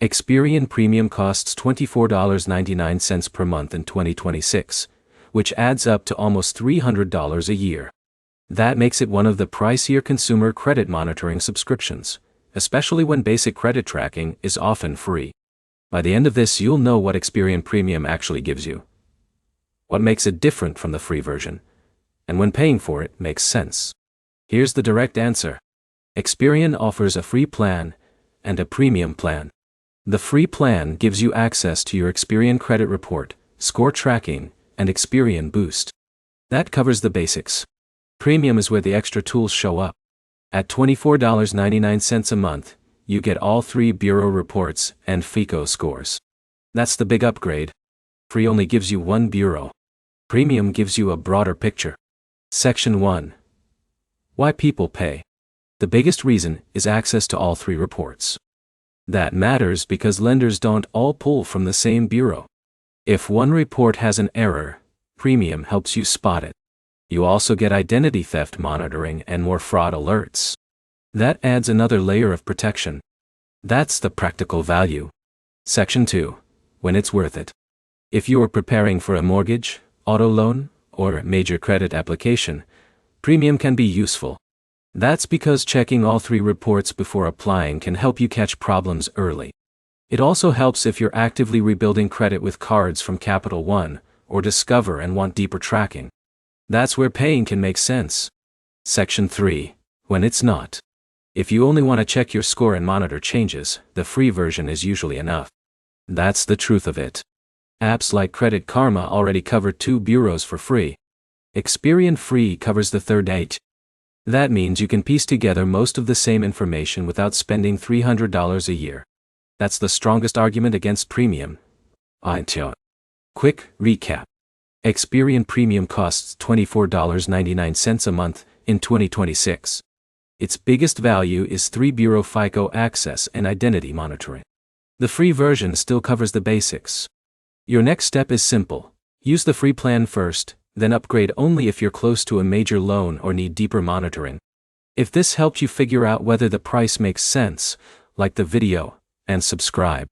Experian Premium costs $24.99 per month in 2026, which adds up to almost $300 a year. That makes it one of the pricier consumer credit monitoring subscriptions, especially when basic credit tracking is often free. By the end of this, you'll know what Experian Premium actually gives you, what makes it different from the free version, and when paying for it makes sense. Here's the direct answer. Experian offers a free plan and a premium plan. The free plan gives you access to your Experian credit report, score tracking, and Experian Boost. That covers the basics. Premium is where the extra tools show up. At $24.99 a month, you get all 3 bureau reports and FICO scores. That's the big upgrade. Free only gives you 1 bureau. Premium gives you a broader picture. Section 1. Why people pay. The biggest reason is access to all 3 reports. That matters because lenders don't all pull from the same bureau. If one report has an error, Premium helps you spot it. You also get identity theft monitoring and more fraud alerts. That adds another layer of protection. That's the practical value. Section 2. When it's worth it. If you are preparing for a mortgage, auto loan, or major credit application, Premium can be useful. That's because checking all 3 reports before applying can help you catch problems early. It also helps if you're actively rebuilding credit with cards from Capital One, or Discover and want deeper tracking. That's where paying can make sense. Section 3. When it's not. If you only want to check your score and monitor changes, the free version is usually enough. That's the truth of it. Apps like Credit Karma already cover 2 bureaus for free. Experian Free covers the third 8. That means you can piece together most of the same information without spending $300 a year. That's the strongest argument against Premium. Quick recap. Experian Premium costs $24.99 a month in 2026. Its biggest value is 3 bureau FICO access and identity monitoring. The free version still covers the basics. Your next step is simple. Use the free plan first, then upgrade only if you're close to a major loan or need deeper monitoring. If this helped you figure out whether the price makes sense, like the video and subscribe.